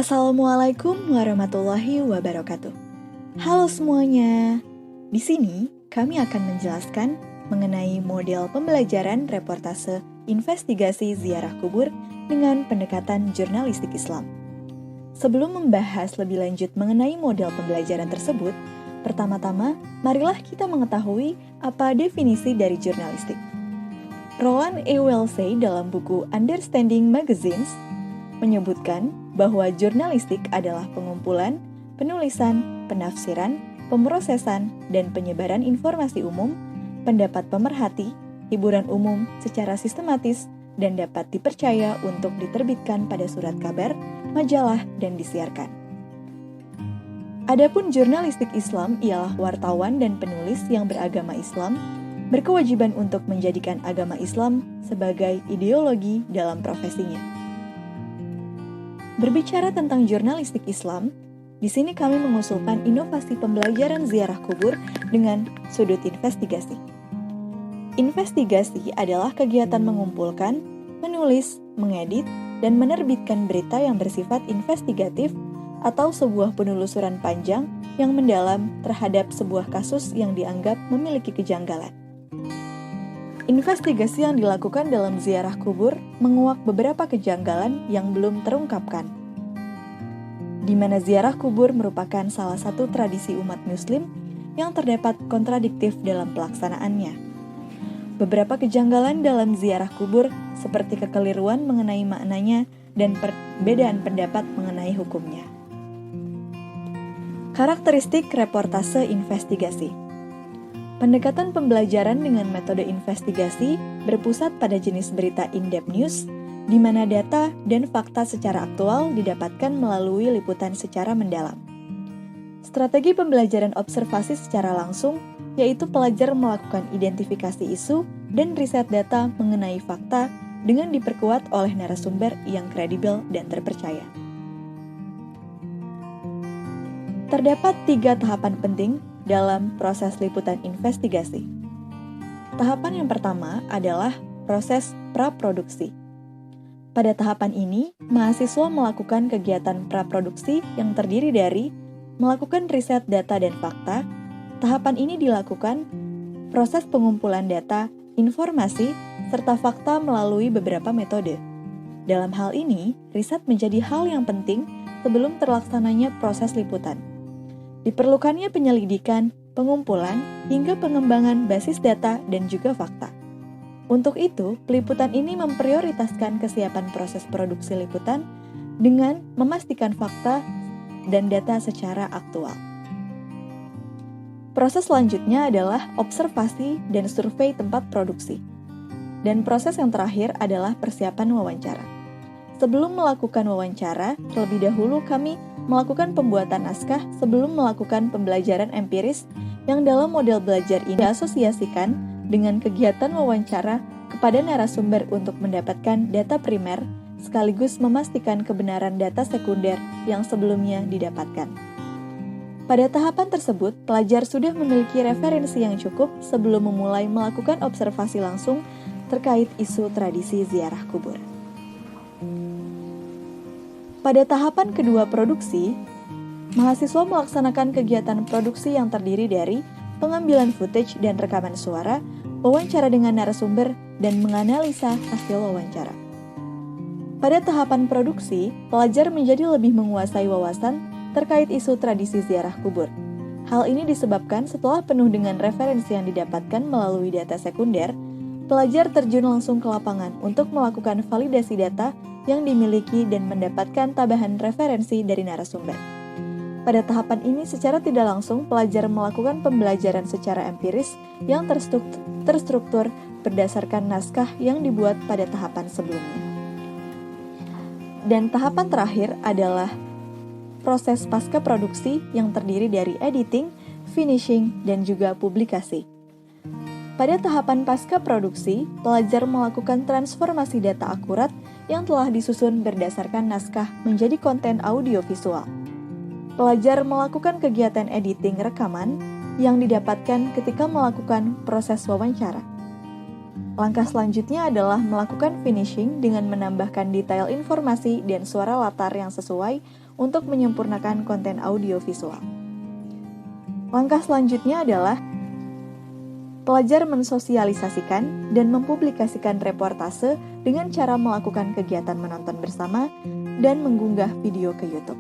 Assalamualaikum warahmatullahi wabarakatuh. Halo semuanya. Di sini kami akan menjelaskan mengenai model pembelajaran reportase investigasi ziarah kubur dengan pendekatan jurnalistik Islam. Sebelum membahas lebih lanjut mengenai model pembelajaran tersebut, pertama-tama marilah kita mengetahui apa definisi dari jurnalistik. Roland E. Wellesley dalam buku Understanding Magazines menyebutkan bahwa jurnalistik adalah pengumpulan, penulisan, penafsiran, pemrosesan, dan penyebaran informasi umum, pendapat pemerhati, hiburan umum secara sistematis, dan dapat dipercaya untuk diterbitkan pada surat kabar, majalah, dan disiarkan. Adapun jurnalistik Islam ialah wartawan dan penulis yang beragama Islam, berkewajiban untuk menjadikan agama Islam sebagai ideologi dalam profesinya. Berbicara tentang jurnalistik Islam, di sini kami mengusulkan inovasi pembelajaran ziarah kubur dengan sudut investigasi. Investigasi adalah kegiatan mengumpulkan, menulis, mengedit, dan menerbitkan berita yang bersifat investigatif atau sebuah penelusuran panjang yang mendalam terhadap sebuah kasus yang dianggap memiliki kejanggalan. Investigasi yang dilakukan dalam ziarah kubur menguak beberapa kejanggalan yang belum terungkapkan, di mana ziarah kubur merupakan salah satu tradisi umat Muslim yang terdapat kontradiktif dalam pelaksanaannya. Beberapa kejanggalan dalam ziarah kubur seperti kekeliruan mengenai maknanya dan perbedaan pendapat mengenai hukumnya. Karakteristik reportase investigasi. Pendekatan pembelajaran dengan metode investigasi berpusat pada jenis berita in-depth news, di mana data dan fakta secara aktual didapatkan melalui liputan secara mendalam. Strategi pembelajaran observasi secara langsung, yaitu pelajar melakukan identifikasi isu dan riset data mengenai fakta dengan diperkuat oleh narasumber yang kredibel dan terpercaya. Terdapat 3 tahapan penting dalam proses liputan investigasi. Tahapan yang pertama adalah proses praproduksi. Pada tahapan ini, mahasiswa melakukan kegiatan praproduksi yang terdiri dari melakukan riset data dan fakta. Tahapan ini dilakukan proses pengumpulan data, informasi, serta fakta melalui beberapa metode. Dalam hal ini, riset menjadi hal yang penting sebelum terlaksananya proses liputan. Diperlukannya penyelidikan, pengumpulan, hingga pengembangan basis data dan juga fakta. Untuk itu, peliputan ini memprioritaskan kesiapan proses produksi liputan dengan memastikan fakta dan data secara aktual. Proses selanjutnya adalah observasi dan survei tempat produksi. Dan proses yang terakhir adalah persiapan wawancara. Sebelum melakukan wawancara, terlebih dahulu kami melakukan pembuatan naskah sebelum melakukan pembelajaran empiris yang dalam model belajar ini diasosiasikan dengan kegiatan wawancara kepada narasumber untuk mendapatkan data primer sekaligus memastikan kebenaran data sekunder yang sebelumnya didapatkan. Pada tahapan tersebut, pelajar sudah memiliki referensi yang cukup sebelum memulai melakukan observasi langsung terkait isu tradisi ziarah kubur. Pada tahapan kedua produksi, mahasiswa melaksanakan kegiatan produksi yang terdiri dari pengambilan footage dan rekaman suara, wawancara dengan narasumber, dan menganalisa hasil wawancara. Pada tahapan produksi, pelajar menjadi lebih menguasai wawasan terkait isu tradisi ziarah kubur. Hal ini disebabkan setelah penuh dengan referensi yang didapatkan melalui data sekunder, pelajar terjun langsung ke lapangan untuk melakukan validasi data yang dimiliki dan mendapatkan tambahan referensi dari narasumber. Pada tahapan ini secara tidak langsung pelajar melakukan pembelajaran secara empiris yang terstruktur berdasarkan naskah yang dibuat pada tahapan sebelumnya. Dan tahapan terakhir adalah proses pasca produksi yang terdiri dari editing, finishing, dan juga publikasi. Pada tahapan pasca produksi, pelajar melakukan transformasi data akurat yang telah disusun berdasarkan naskah menjadi konten audiovisual. Pelajar melakukan kegiatan editing rekaman yang didapatkan ketika melakukan proses wawancara. Langkah selanjutnya adalah melakukan finishing dengan menambahkan detail informasi dan suara latar yang sesuai untuk menyempurnakan konten audiovisual. Langkah selanjutnya adalah pelajar mensosialisasikan dan mempublikasikan reportase dengan cara melakukan kegiatan menonton bersama dan mengunggah video ke YouTube.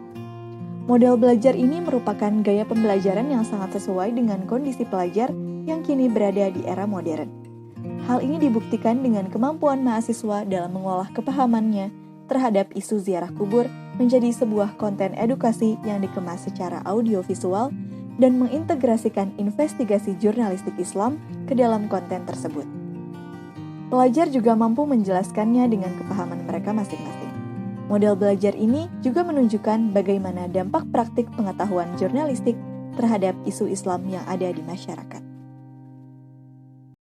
Model belajar ini merupakan gaya pembelajaran yang sangat sesuai dengan kondisi pelajar yang kini berada di era modern. Hal ini dibuktikan dengan kemampuan mahasiswa dalam mengolah kepahamannya terhadap isu ziarah kubur menjadi sebuah konten edukasi yang dikemas secara audiovisual dan mengintegrasikan investigasi jurnalistik Islam ke dalam konten tersebut. Pelajar juga mampu menjelaskannya dengan kepahaman mereka masing-masing. Model belajar ini juga menunjukkan bagaimana dampak praktik pengetahuan jurnalistik terhadap isu Islam yang ada di masyarakat.